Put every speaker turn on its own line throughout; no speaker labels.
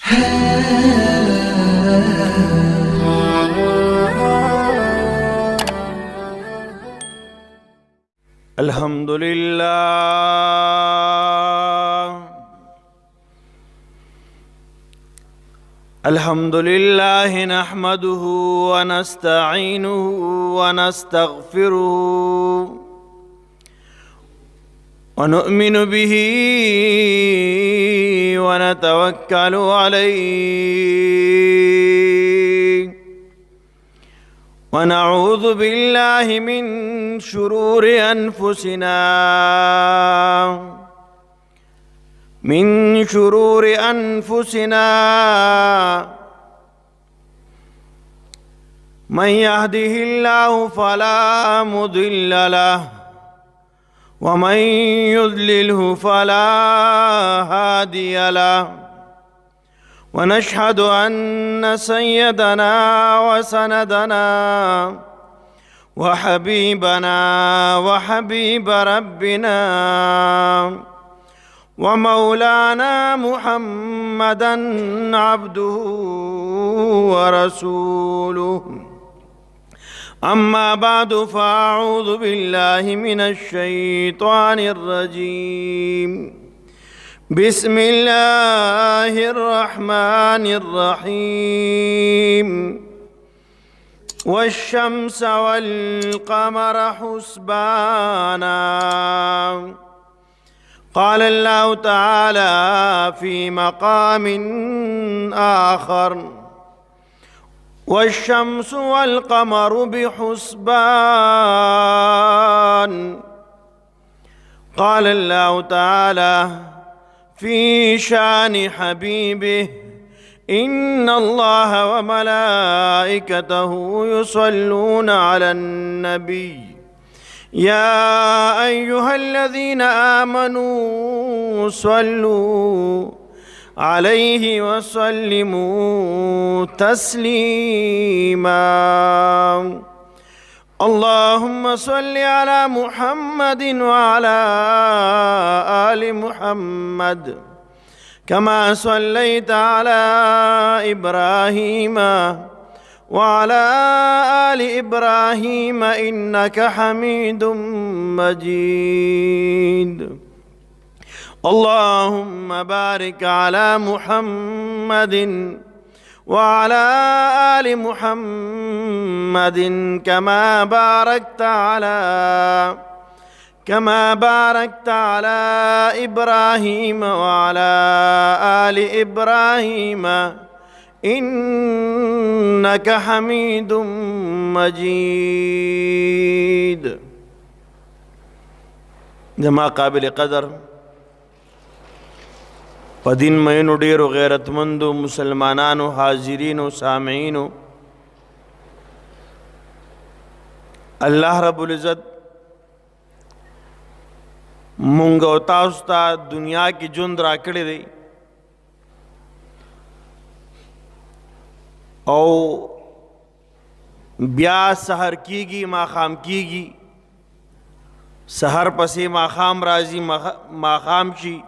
الحمد لله الحمد لله نحمده ونستعينه ونستغفره ونؤمن به ونتوكل عليه ونعوذ بالله من شرور أنفسنا من يهده الله فلا مضل له ومن يضلله فلا هادي له ونشهد أن سيدنا وسندنا وحبيبنا وحبيب ربنا ومولانا محمدا عبده ورسوله أما بعد فأعوذ بالله من الشيطان الرجيم بسم الله الرحمن الرحيم والشمس والقمر حسبانا قال الله تعالى في مقام آخر والشمس والقمر بحسبان قال الله تعالى في شان حبيبه إن الله وملائكته يصلون على النبي يا أيها الذين آمنوا صلوا عليه وسلموا تسليما اللهم صل على محمد وعلى آل محمد كما صليت على إبراهيم وعلى آل إبراهيم إنك حميد مجيد اللهم بارك على محمد وعلى آل محمد كما باركت على إبراهيم وعلى آل إبراهيم إنك حميد مجيد. جما قابل قدر پدین مینو ډیرو غیرتمندو مسلمانانو حاضرینو سامعینو، الله رب العزت مونږ او تاسو ته دنیا کې ژوند راکړی دی او بیا سحر کیږي ماښام کیږي، سحر پسې ماښام راځي، ماښام شي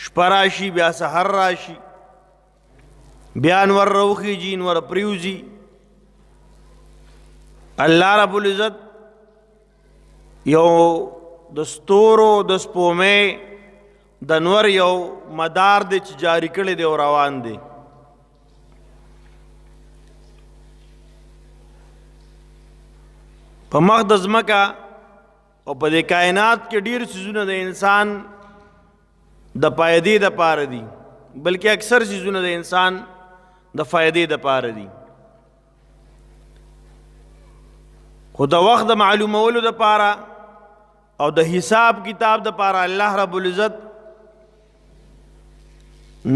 شپه راشي بیا سحر راشي، بیا انور روخیږي انور پریوزي. الله رب العزت یو د ستورو د سپومې د انور یو مدار دی چې جاری کړی دی او روان دی. په مخ د ځمکه او په دې کائنات کې ډیر څیزونه د انسان د فائدې د پاره دي، بلکې اکثر چیزونه د انسان د فائدې د پاره دي، خو د وخت د معلومولو د پاره او د حساب کتاب د پاره الله رب العزت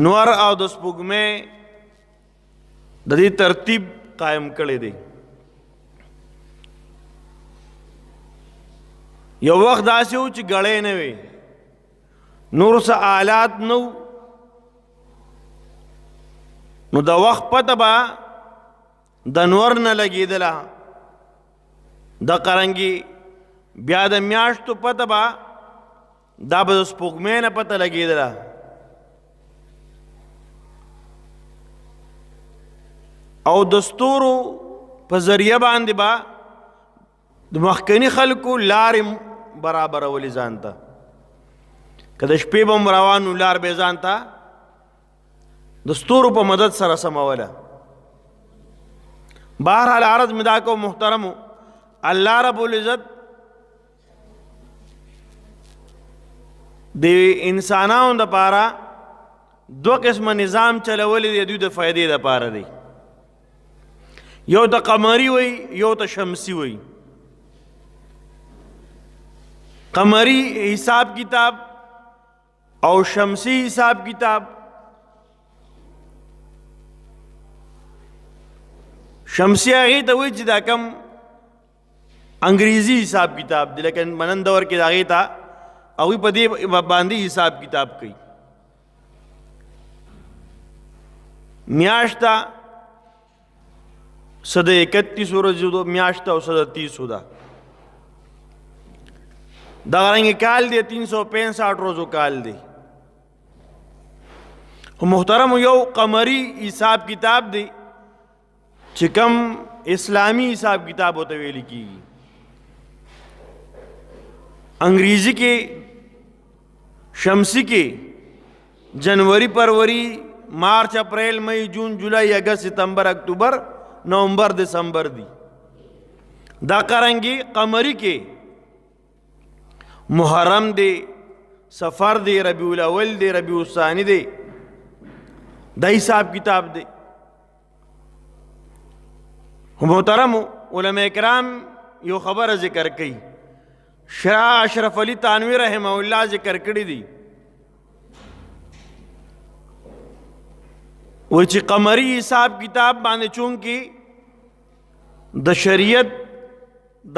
نور او د سپوږمۍ د دې ترتیب قائم کړی دی. یو وخت داسې و چې غړې نه وي، نور څه آلات نو، نو د وخت پته به د نور نه لګېدله، د قرنګي بیا د میاشتو پته به دا به د سپوږمۍ نه پته لګېدله. او د ستورو په ذریعه باندې به د مخکني خلکو لارې برابرولې ځان ته که د شپې به هم روان وو لار به یې ځان ته د ستورو په مدد سره سموله بهرحال عرض مې دا کوم محترمو الله رب العزت د انسانانو دپاره دو قسمه نظام چلولی دی دوی د فایدې دپاره دی یو ته قمري وی یو ته شمسي وی قمري حساب کتاب او شمسي حساب کتاب شمسي هغې ته وایي چې دا کم انګریزي حساب کتاب دی لکه نن دور کې د هغې ته هغوی په دې باندې حساب کتاب کوي میاشته څه د 31 ورځو میاشته او څه د 30 ده دغه رنګې کال دی 365 ورځو کال دی خو محترمو یو قمري حساب کتاب دی چې کم اسلامی حساب کتاب ورته ویل کېږي انګریزي کې شمسی کې जनवरी फरवरी मार्च अप्रैल मई जून जुलाई अगस्त सितंबर अक्टूबर नवंबर दिसंबर दी दा करंगी कमरी के मुहर्रम दे सफ़र दे रबीउल अव्वल दे रबीउल सानी दे दा हिसाब किताब दे मोहतरम उलमा इकराम यो खबर जिक्र कई शाह अशरफ अली तानवी रहमहुल्लाह जिक्र कड़ी दी वो چې قمری حساب کتاب باندې چونکې د شریعت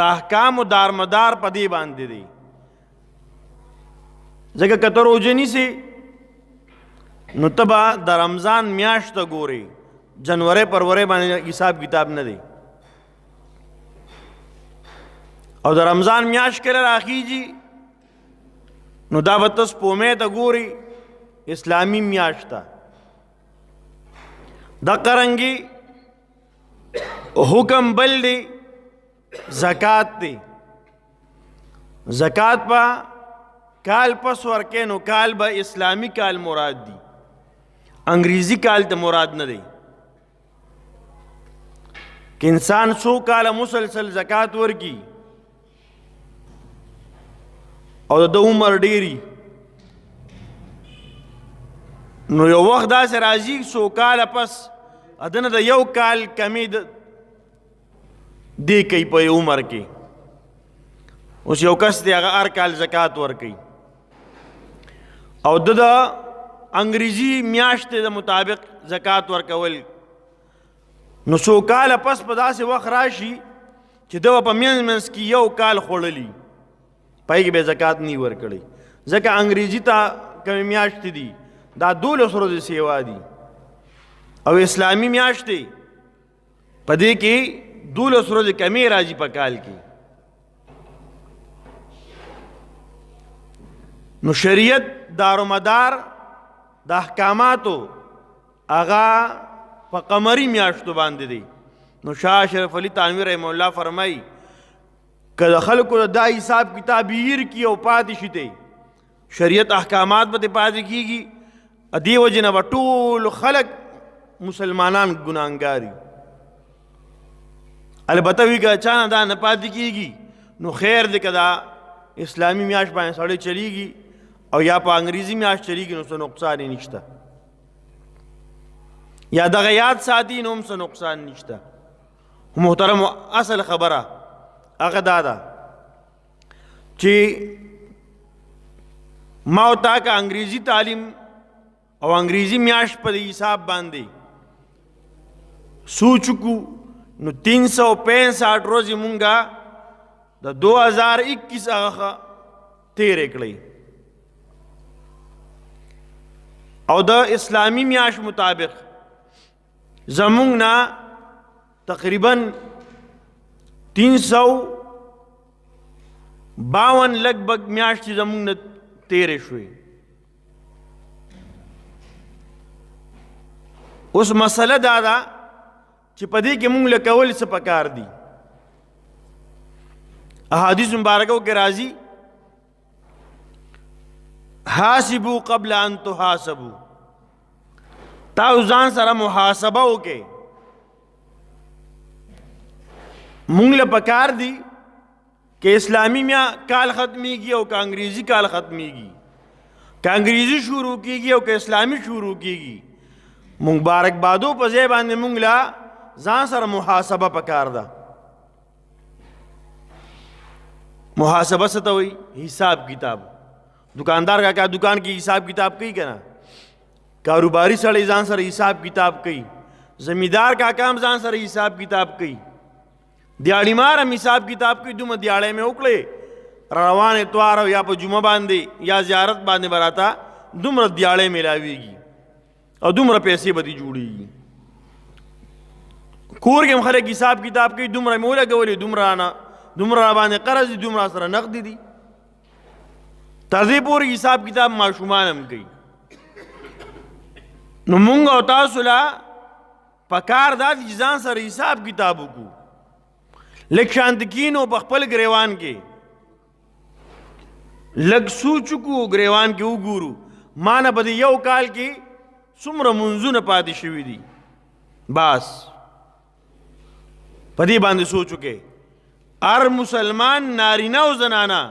د احکام و دارمدار په دې باندې دی ځکه که ته روژه نیسې نو ته به د رمضان میاشت ته ګورې جنوري فروری باندې حساب کتاب نه دی او د رمضان میاشت کله راخیږي نو دا به ته سپومې ته ګورې اسلامي میاشت ته دا قرنگی حکم بل دی زکات دی زکات پا کال پس ورکے نو کال با اسلامی کال مراد دی انگریزی کال تا مراد نہ دی کہ انسان 100 کال مسلسل زکات ورکی او د عمر ډیری نو یو وخت داسې راځي 100 کاله پس ادنه د یو کال کمی دی کوي په عمر کې اوس یو کس دی هغه هر کال زکات ورکوي او د انګریزي میاشتې د مطابق زکات ورکول نو 100 کاله پس په داسې وخت راشي چې د په منځ کې یو کال خوړلی پای کې به زکات نه ورکړي ځکه انګریزي ته کومې میاشتې دي دا 12 ورځې سیوا دي او اسلامی میاشتې په دې کې 12 ورځې کمی راځي په کال کې نو شریعت دارومدار د احکاماتو هغه په قمري میاشتو باندې دی نو شاه اشرف علي تانوي رحمه الله فرمایي که د خلکو دا حساب کتاب هیر کی او پاتې شي دی شریعت احکامات به پاتې کیږي ادی وجنه به ټول خلق مسلمانان ګناهګاري البته وی که چانه دا نه پاتې کیږي نو خیر دی که دا اسلامی میاشت باندې سړی چلیږي او یا په انګریزي میاشت چلیږي نو څه نقصان یې نشته یا دغه یاد ساتي نو هم څه نقصان نشته محترم اصل خبره هغه دا ده چې ما او تا که انګریزي تعلیم او انګریزي میاشت په حساب باندې سوچ کو نو 365 ورځې مونږه د 2021 هغه تیرې کړې او د اسلامی میاشت مطابق زمونږ نه تقریبا 352 لگ بگ میاشتې زمونږ نه تیرې شوې اوس مسله دا ده چې په دې کې مونږ له کول څه پکار دي. احادیث مبارکو کې راځي حاسبو قبل ان تحاسبو، تاسو ځان سره محاسبه وکړئ. مونږ له پکار دي کہ اسلامی میں کال ختمیگی او کہ انگریزی کال ختمیگی، کہ انگریزی شروع کیگی او کہ اسلامی شروع کیگی. مبارک بادو په ځای باندې مونږ لا ځان سره محاسبه پکار ده. محاسبه څه ته وایي؟ حساب کتاب. دکاندار کا دکان کی حساب کتاب کوي کنه، کاروباری سړی ځان سره حساب کتاب کوي، زمیندار کا کام ځان سره حساب کتاب کوي، دیاړی مار هم حساب کتاب کوي. دومره دیاړی مې وکړې روان اتوار یا په جمعه باندې یا زیارت باندې براتا دومره دیاړی میلاویږي او دومره پیسې به دې جوړېږي. کور کې هم خلک حساب کتاب کوي، دومره مې ولګولې، دومره را باندې قرض دي، دومره سره نقد دي. تر دې پورې حساب کتاب ماشومان هم کوي. نو مونږ او تاسو لا پکار دا چې ځان سره حساب کتاب وکړو. لږ شانت کینو په خپل ګریوان کې، لږ سوچ وکړو ګریوان کې وګورو ما نه به د یو کال کې څومره منځونه پاتې شوي دي. بس په دې باندې سوچ وکړئ. هر مسلمان نارینه او زنانه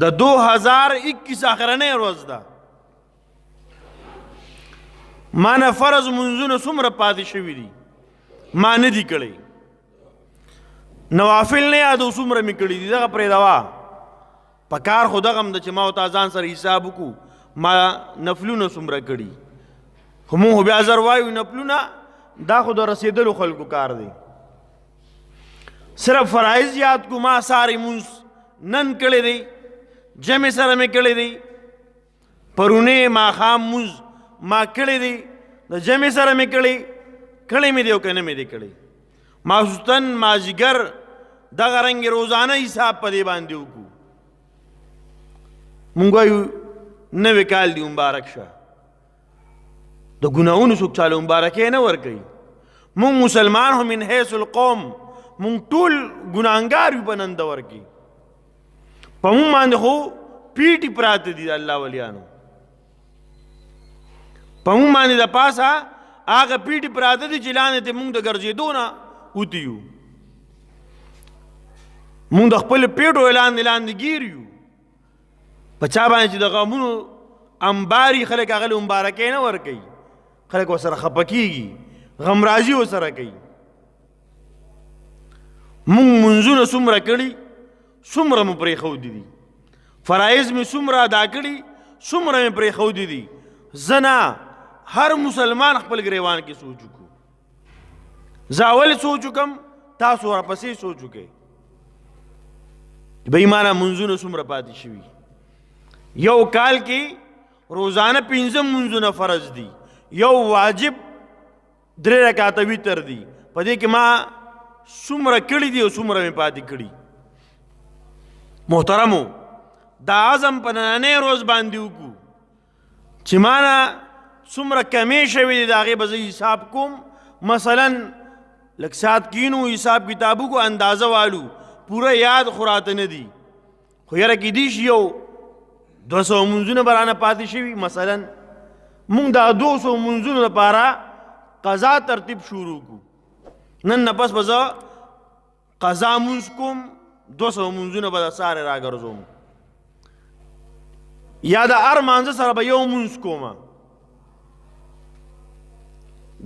د 2021 آخرنۍ ورځ ده، ما نه فرض منځونه څومره پاتې شوي دي ما نه دي کړی، نوافل نه یادو څومره مې کړي دي. دغه پرېږدوه، په کار خو دغه هم ده چې ما ورته ځان سره حساب وکړو ما نفلونه څومره کړي. خو مونږ خو بیا زر وایو نفلونه دا خو د رسېدلو خلکو کار دی. صرف فرایض یاد کو، ما ساری مونځ نن کړی دی، جمع سره مې کړی دی، پرونی ماښام مونځ ما کړی دی، د جمع سره مې کړی مې دی او که نه مې دی کړی. ماسوتن مازیګر دغه رنګې روزانه حساب په دې باندې وکړو. مونږ وایو نوی کال دی مبارک شه، د ګناهونو څوک چاله مبارکۍ نه ورکوي. مونږ مسلمان هم من حیث القوم مونږ ټول ګناهګار یو په نن دور کې. په مونږ باندې خو پیټي پراته دي د الله ولیانو، په مونږ باندې د پاسه هغه پیټي پراته دي چې لاندې ته مونږ د ګرځېدو نه وتي یو. مونږ د خپل پیټو لاندې ګیر یو. په چا باندې چې د غمونو انباري خلک هغه له مبارکۍ نه ورکوي، خلک ورسره خفه کېږي، غمرازي ورسره کوي. مونږ منځونه څومره کړي څومره مو پرېښودي دي، فرایض مې څومره ادا کړي څومره مې پرېښودي دي. زه نه، هر مسلمان خپل ګریوان کې سوچ وکړو. زه اول سوچ وکړم، تاسو ورپسې سوچ وکړئ بې ایمانه منځونه څومره پاتې شوي. یو کال کې روزانه 5 منځونه فرض دي، یو واجب 3 رکعاته وتر دي. په دې کې ما څومره کړي دي او څومره مې پاتې کړي. محترمو، دا عزم په نننۍ ورځ باندې وکړو چې ما نه څومره کمې شوي دي، د هغې به زه حساب کوم. مثلا لږ ساعت کینو حساب کتاب وکړو، اندازه والو، پوره یاد خو راته نه دي، خو یاره کیدی شي یو 200 منځونه به رانه پاتې شوي. مثلا مونږ دا 200 منځونو لپاره قضا ترتیب شروع کړو. نن نه پس به زه قضا مونځ کوم، 200 منځونه به د سارې راګرځوم، یا د هر مانځه سره به یو مونځ کوم.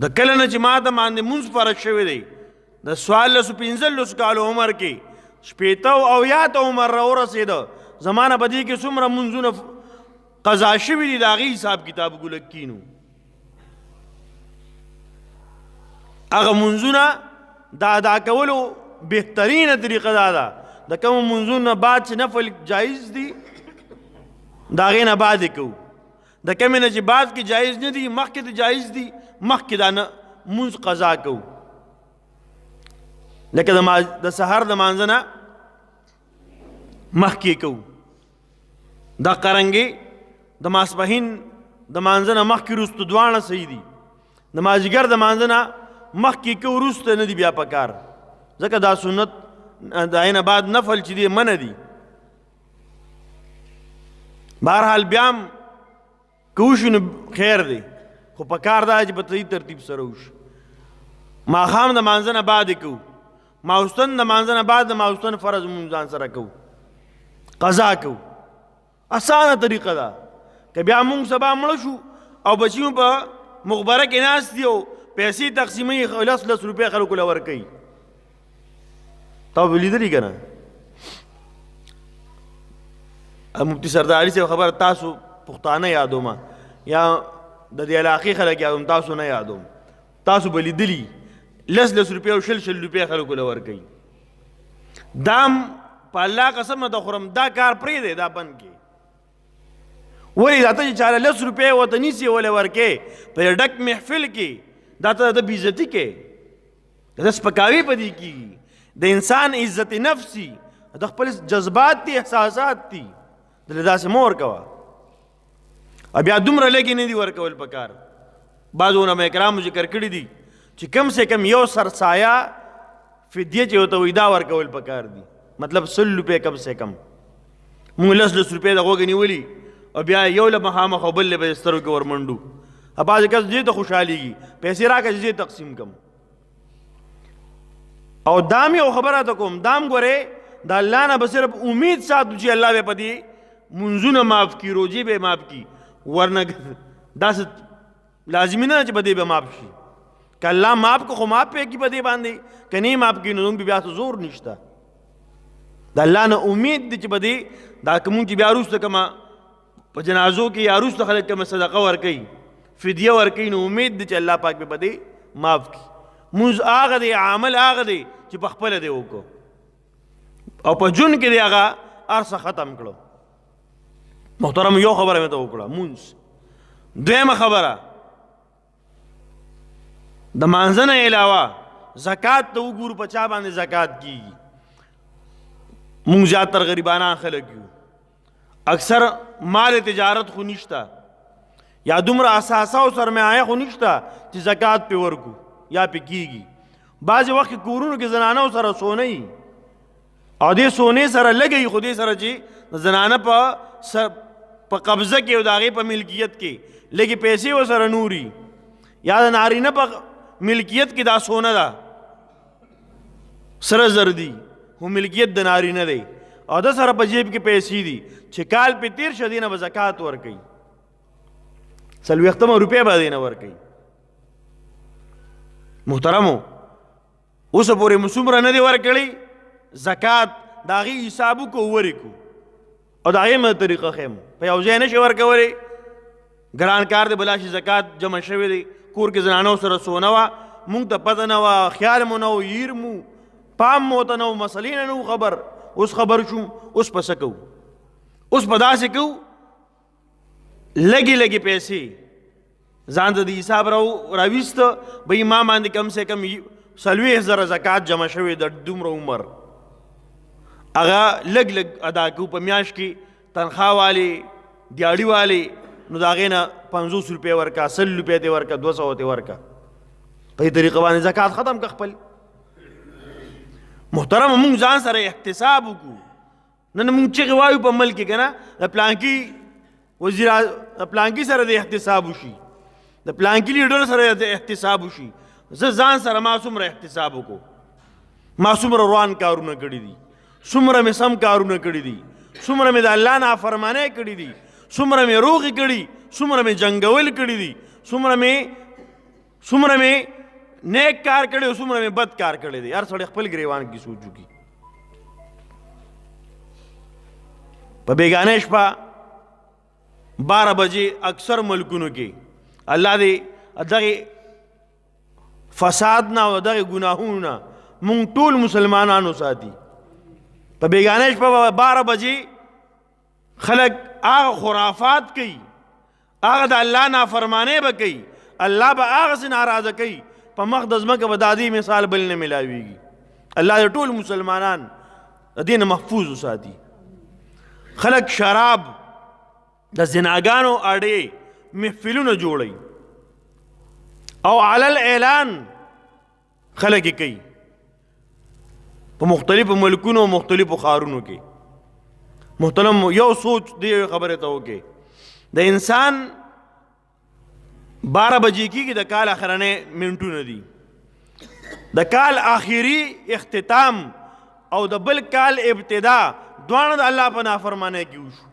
د کله نه چې ما ته باندې مونځ فرض شوی دی، د 1415 کالو عمر کې 80 او یاته عمر راورسېده، زما نه به دې کې څومره منځونه قضا شوي دي، د هغې حساب کتاب وکړو. لږ کینو هغه منځونه د ادا کولو بهترینه طریقه دا ده، د کومو منځونو بعد چې نفل جایز دي د هغې نه بعد یې کوو، د کومې نه چې بعد کې جایز نه دي مخکې د جایز دي مخکې دا منځ قضا کوو. لکه د سحر د مانځه نه مخکې کوو، دا قرنګې د ماسپښین د مانځه نه مخکې وروسته دواړه صحیح دي. د مازدیګر د مانځه نه مخکې که وروسته نه دي بیا پکار ځکه دا سنت د عین بعد نفل چې دی منع دي بهرحال بیا هم که وشي نو خیر دی خو پکار دا چې په صحیح ترتیب سره وشي ماښام د مانځه نه بعد یې کوو ماوستن د مانځه نه بعد د ماوستن فرض مونځ ځان سره کوو قضا کوو اسانه طریقه ده که بیا مونږ سبا مړه شو او بچي مو په مقبره کې ناست دي او پیسې تقسیموي 10 روپۍ خلکو له ورکوي تا به لیدلي که نه مفتي سرداري صاحب خبره تاسو پښتانه یادوم یا د دې علاقې خلک یادوم تاسو نه یادوم تاسو به لیدلي 10 روپۍ او 20 روپۍ خلکو له ورکوي دام په الله قسم ته خورم دا کار پرېږدی دا بند کې ولې دا ته چې چاله 10 روپۍ ورته نیسي ولې ورکې په ډک محفل کې دا ته د بېعزتي کې د سپکاوي په دې کېږي د انسان عزت نفسي د خپل جذبات دي احساسات دي دلته داسې مه ورکوه او بیا دومره لږې نه دي ورکول پکار بعضو علما کرامو ذکر کړي دي چې کم سے کم یو سرسایه فدیه چې ورته وایي دا ورکول پکار دي مطلب 100 روپۍ کم سے کم مونږ 10 روپۍ د غوږه نیولي او بیا یو له مخامخ او بل له به سترګو کې ورمنډو بعضې کس دې ته خوشحالېږي پیسې راکړه چې دې تقسیم کړم او دام یو خبره ته کوم دام ګورې د الله نه به صرف امید ساتو چې الله به په دې منځونه معاف کړي روجې به معاف کړي ورنه داسې لازمي نه چې په دې به معاف شي که الله معاف کو خو معاف پې کړي په دې باندې که نه معاف کړي نو بیا څه زور نشته د الله نه امید دی چې به دې دا که مونږ چې بیا وروسته کومه په جنازو کې یا وروسته خلک کومه صدقه ورکوي فدیه ورکوي نو امید دی چې الله پاک به په دې معاف کړي مونځ هغه دی عمل هغه دی چې په خپله دی وکړو او په جون کې دی هغه هر څه ختم کړو محترم یو خبره مې ته وکړه مونځ دویمه خبره د مانځه نه علاوه زکات ته وګورو په چا باندې زکات کیږي مونږ زیاتر غریبانان خلک یو اکثر مال تجارت خو نشته یا دومره اساسه او سرمایه خو نشته چې زکات پې ورکو یا پې کیږي بعضې وخت کې کورونو کې زنانو سره سونه وي او دې سونې سره لګوي خو دې سره چې د زنانه په قبضه کې او د هغې په ملکیت کې لږې پیسې ورسره نوري یا د نارینه په ملکیت کې دا سونه ده سره زر دي خو ملکیت د نارینه دی او د سره په جیب کې پیسې دي چې کال پې تیر شه دې نه به زکات ورکوي 40 روپۍ به دې نه ورکوي محترمو اوسه پورې مو څومره نه دي ورکړي زکات د هغې حساب وکړو ورکړو او د هغې مه طریقه ښیم په یو ځای نه شي ورکولی ګران کار دی بلا شي زکات جمع شوی دی کور کې زنانو سره سونه وه مونږ ته پته نه وه خیال مو نه و هیر مو پام مو ته نه و مسلې نه نو خبر اوس خبر شو اوس په څه کوو اوس په داسې کوو لږې لږې پیسې ځان ته د حساب راویسته به ما باندې کم سے کم 40,000 زکات جمع شوی د دومره عمر هغه لږ لږ ادا کوو په میاشت کې تنخواه والې دیاړي والې نو د هغې نه 50 روپۍ ورکه 100 روپۍ ته ورکه 200 ته ورکه په دې طریقه باندې زکات ختم که خپل محترم مونږ ځان سره احتساب وکړو نن مونږ چغې وایو په ملک کې که نه د پلانکي وزیر پلانکي سره د احتساب وشي د پلانکي لیډر سره د احتساب وشي زه ځان سره ما څومره احتساب وکړو ما څومره روان کارونه کړي دي څومره مې سم کارونه کړي دي څومره مې د الله نافرمانۍ کړي دي څومره مې روغې کړي څومره مې جنګول کړي دي څومره مې نیک کار کړي او څومره مې بد کار کړی دی هر سړی خپل ګریوان کې سوچ وکړي په بیګانه شپه 12 بجې اکثر ملکونو کې الله دې دغې فساد نه او دغې ګناهونو نه مونږ ټول مسلمانانو ساتي په بیګانه شپه 12 بجې خلک هغه خرافات کوي هغه د الله نافرمانۍ به کوي الله به هغسې ناراضه کوي په مخ د ځمکه به د دې مثال بل نه ملاویږي الله د ټول مسلمانان د دې نه محفوظ وساتي خلک شراب د زناګانو اډې محفلونه جوړوي او علی الاعلان خلک یې کوي په مختلفو ملکونو مختلفو ښارونو کې. محترم یو سوچ دی خبرې ته وکړي د انسان 12 بجې کېږي د کال اخرنۍ منټونه دي. د کال آخري اختتام او د بل کال ابتدا دواړه د الله په نافرمانۍ کې وشو.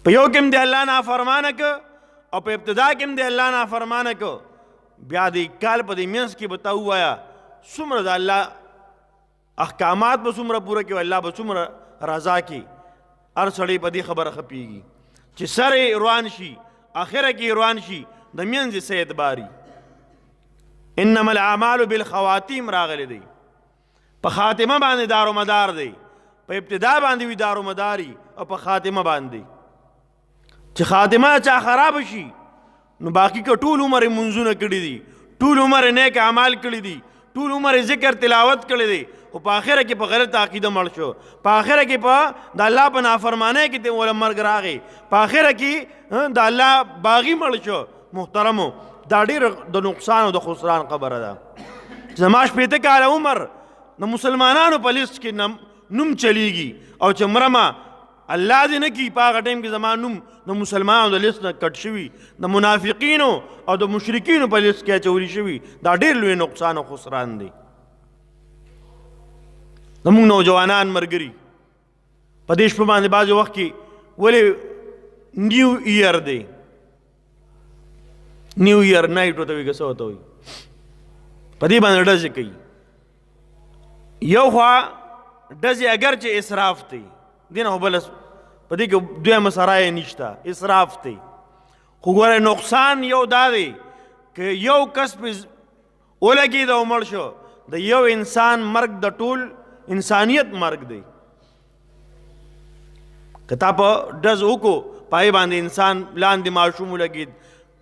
په یو کې هم د الله نافرمانه که او په ابتدا کې هم د الله نافرمانه که. بیا د کال په دې منځ کې به تا ووایه څومره د الله احکامات به څومره پوره کړي او الله به څومره رضا کړي. هر سړی په دې خبره خپېږي چې سر یې روان شي آخره کې روان شي د منځ څه اعتباري. انما الاعمال بالخواتیم راغلی دی. په خاتمه باندې دار و مدار دی. په ابتدا باندې وي دار و مداري او په خاتمه باندې. چې خاتمه چا خراب شي نو باقي که ټول عمر یې منځونه کړي دي، ټول عمر یې نیک اعمال کړي دي، ټول عمر یې ذکر تلاوت کړی دی، خو په آخره کې په غلط عقیده مړ شو، په آخره کې په د الله په نافرمانۍ کې ته وله مرګ راغی، په آخره کې د الله باغي مړ شو. محترمو دا ډېر د نقصان او د خسران خبره ده. زما 80 کاله عمر د مسلمانانو په لیست کې نوم چلیږي او چې مرمه الله دې نه کړي په هغه ټایم کې زما نوم د مسلمانانو د لیست نه کټ شوي، د منافقینو او د مشرکینو په لیست کې اچولي شوي. دا ډېر لوی نقصان او خسران دی. زموږ نوجوانان ملګري په دې شپه باندې بعضې وخت کې ولې نیو ایئر دی، نیو ایئر نایټ ورته وایي که څه ورته وایي، په دې باندې ډزې کوي. یو خوا ډزې اگر چې اسراف دی، دې نه خو بله په دې کې دویمه سرایه نشته، اسراف دی. خو ګوره نقصان یو دا دی که یو کس پې ولګېد او مړ شو، د یو انسان مرګ د ټول انسانیت مرګ دی. که تا په ډز وکړو پای باندې انسان لاندې ماشوم ولګېد،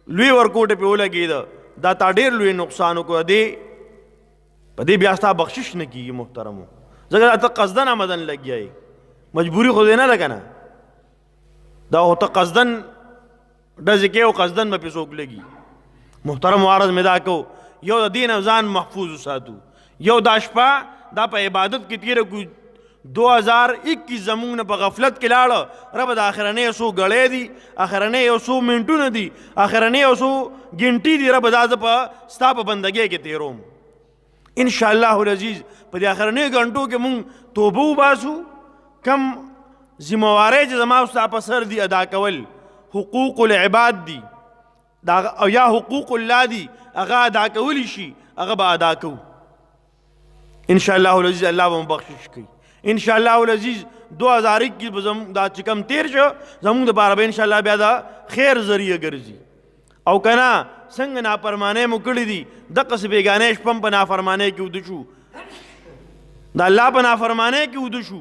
لوی ورکوټه پې ولګېده، دا تا ډېر لوی نقصان وکړو. په دې بیا ستا بخشش نه کېږي. محترمو ځکه ته قصدن آمدن لګیا یې، مجبوري خو دې نه ده که نه، دا خو ته قصدن ډزې کوې او قصدن به پې څوک لګي. محترمو عرض مې دا کو یو د دې نه ځان محفوظ وساتو. یو دا شپه دا په عبادت کې تېره کړو. 2021 زمونږ نه په غفلت کې لاړه. ربه د آخرنۍ یو څو ګړۍ دي، آخرنۍ یو څو منټونه دي، آخرنۍ یو څو ګنټې دي، ربه دا زه په ستا په بندګۍ کې تېروم. انشاءالله العزیز په دې آخرنۍ غنټو کې مونږ توبه وباسو. کم ذموارۍ چې زما او ستا په سر دي ادا کول، حقوق العباد دي او یا حقوق الله دي، هغه ادا کولی شي هغه به ادا کوو. انشاءالله العزیز الله به مو بخشش کوي. انشاءالله العزیز 2021 به زموږ دا چې کم تیر شو زموږ دپاره به انشاءالله بیا دا خیر ذریعه ګرځي. او که نه څنګه نافرمانۍ مو کړي دي دقسې بېګانۍ شپه هم په نافرمانۍ کې وده شو، د الله په نافرمانۍ کې وده شو،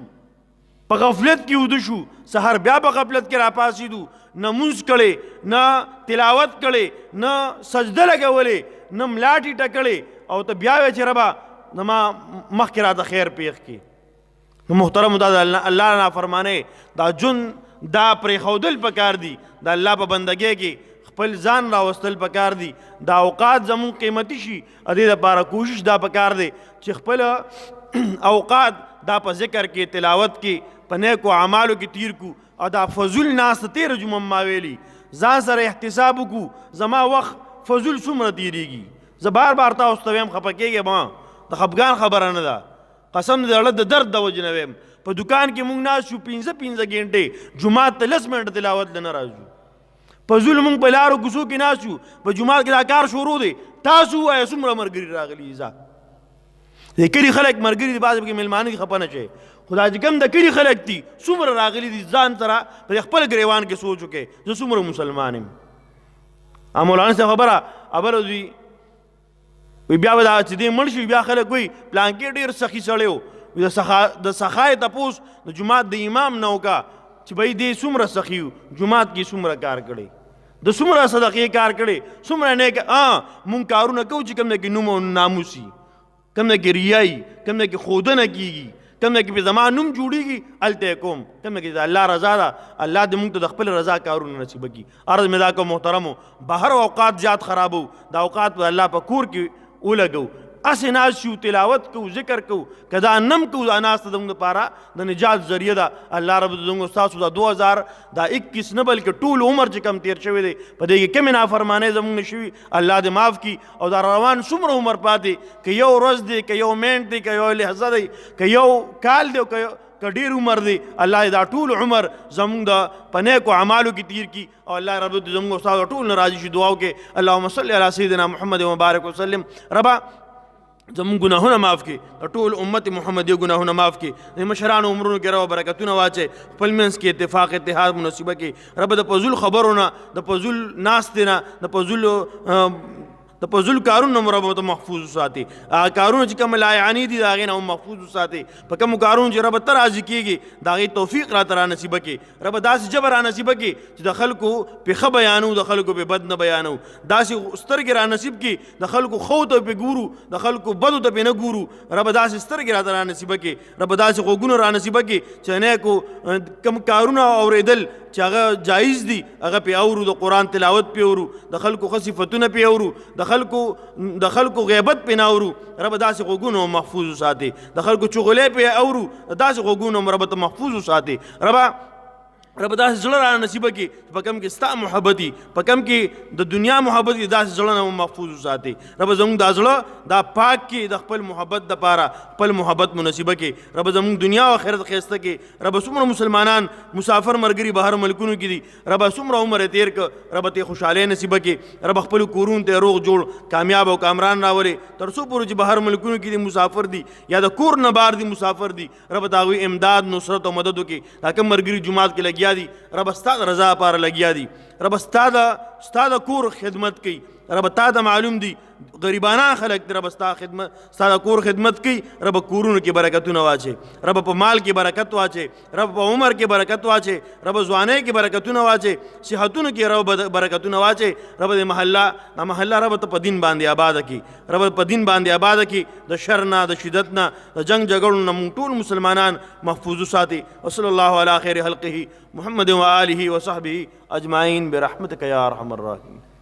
په غفلت کې وده شو، سحر بیا په غفلت کې راپاڅېدو، نه مونځ کړی، نه تلاوت کړی، نه سجده لګولې، نه ملا ټیټه کړې، او ته بیا وایې چې ربه زما مخکې راته خیر پېښ کړي. نو محترمو دا د الله نافرمانۍ دا جون دا پرېښودل پکار دي. د الله په بندګۍ کې خپل ځان راوستل پکار دي. دا اوقات زمونږ قیمتي شي، د دې دپاره کوشش دا پکار دی چې خپل اوقات دا په ذکر کې، تلاوت کې، په نیکو اعمالو کې تیر کو. او دا فضول ناسته تېره جمعه ما ویلي ځان سره احتساب وکړو زما وخت فضول څومره تېرېږي. زه بار بار تاسو ته وایم خفه کېږم، د خفګان خبره نه ده، قسم د زړه د درد د وجې نه ویم. په دکان کې مونږ ناست شو 15 ګنټې، جومات ته 10 منټه تلاوت له نه راځو. فضول مونږ په لارو کوڅو کې ناست شو، په جومات کې دا کار شروع دی. تاسو ووایه څومره ملګري راغلي. د کلي خلک ملګري دي، بعضې پکې مېلمانه دي، خفه نه شئ. خو دا چې کوم د کلي خلک دي څومره راغلي دي، ځان سره په خپل ګریوان کې سوچ وکړئ زه څومره مسلمان یم. مولانا صاحب خبره ابله دوي وی بیا به دا چې دی مړ شي بیا خلک وایي پلانکې ډېر سخي سړی و. د سخای تپوس د جومات د امام نه وکړه چې بھئی دی څومره سخي و، جومات کې څومره کار کړی، د څومره صدقې کار کړی، څومره نیک مونږ کارونه کوو چې کوم نه کې نوم او ناموس وي، کوم نه کې ریا وي، کوم نه کې ښودنه کېږي، کوم ځای کې پې زما نوم جوړېږي هلته یې کوم. کوم ځای کې د الله رضا ده، الله دې موږ ته د خپل رضا کارونه نصیبه کړي. عرض مې دا کوم محترمو، بهر اوقات زیات خرابو، دا اوقات په الله په کور کې ولګو، اسې ناست شو، تلاوت کوو، ذکر کوو، که دا نم کوو، دا ناسته زموږ دپاره د نجات ذریعه ده. الله رب زموږ ستاسو دا 2021 نه بلکې ټول عمر چې کم تیر شوی دی په دې کې کومې نافرمانۍ زموږ نه شوي، الله دې معاف کړي. او دا روان څومره عمر پاتې، که یو ورځ دی، که یو منټ دی، که یو لحظه دی، که یو کال دی، که ډېر عمر دی، الله دا ټول عمر زموږ د په نیکو اعمالو کې تیر کړي. او الله رب زموږ ستاسو ټول نه راضي شي. دعا وکړئ اللهم صل علی سیدنا محمد وبارک وسلم. ربا زمون ګناهونه معاف کړي، د ټول امت محمدي ګناهونه معاف کړي، د مشرانو عمرونو کې رب برکتونه واچي، خپل منځ کې اتفاق اتحاد منصیبه کړي. رب د فضول خبرونه، د فضول ناستې نه، د فضول د فضول کارونه مو رب ته محفوظ وساتي. هغه کارونه چې کوم لایعاني دي د هغې نه هم محفوظ وساتي. په کومو کارونو چې رب ته راضي کېږي د هغې توفیق راته را نصیبه کړي. رب داسې جبر را نصیبه کړي چې د خلکو پې ښه بیانو، د خلکو پې بد نه بیانو. داسې سترګې را نصیب کړي د خلکو ښو ته پې ګورو، د خلکو بدو ته پې نه ګورو. رب داسې سترګې راته را نصیبه کړي. رب داسې غوږونه را نصیبه کړي چې نیکو کوم کارونه اورېدل چې هغه جایز دي هغه پې اورو، د قرآن تلاوت پې اورو، د خلکو ښه صفتونه پې اورو، د خلکو غیبت پې نه اورو. رب داسې غوږونه محفوظ وساتي. د خلکو چغلې پې اورو، داسې غوږونه رب ته محفوظ وساتي. رب داسې زړه را نصیبه کړي په کوم کې ستا محبت وي، په کوم کې د دنیا محبت وي، داسې زړه نه محفوظ وساتي. رب زموږ دا زړه دا پاک کړي د خپل محبت دپاره، خپل محبت مو نصیبه کړي. رب زموږ دنیا او آخرت ښایسته کړي. رب څومره مسلمانان مسافر ملګري بهر ملکونو کې دي، رب څومره عمر یې تېر کړه، رب ته خوشحالۍ نصیبه کړي. رب خپلو کورونو ته روغ جوړ کامیاب او کامران راولې، تر څو پورې چې بهر ملکونو کې دي مسافر دي یا د کور نه بار دي مسافر دي، رب د هغوی امداد نصرت او مدد وکړي. دا کوم ملګري جومات کې لګیا دي، رب ستا د رضا لپاره لګیا دي، رب ستا د کور خدمت کوي. رب تا ته معلوم دي غریبانان خلک دي، رب ستا د کور خدمت کوي. رب کورونو کې برکتونه واچي، رب په مال کې برکت واچي، رب په عمر کې برکت واچي، رب ځوانۍ کې برکتونه واچي، صحتونو کې رب برکتونه واچي. رب د محله رب ته په دین باندې آباد کړي، رب په دین باندې آباد کړي. د شر نه، د شدت نه، د جنگ جګړو نه موږ ټول مسلمانان محفوظ وساتي. وصلی الله علی خیر خلقه محمد و آله و صحبه اجمعین برحمتک یا ارحم الراحمین.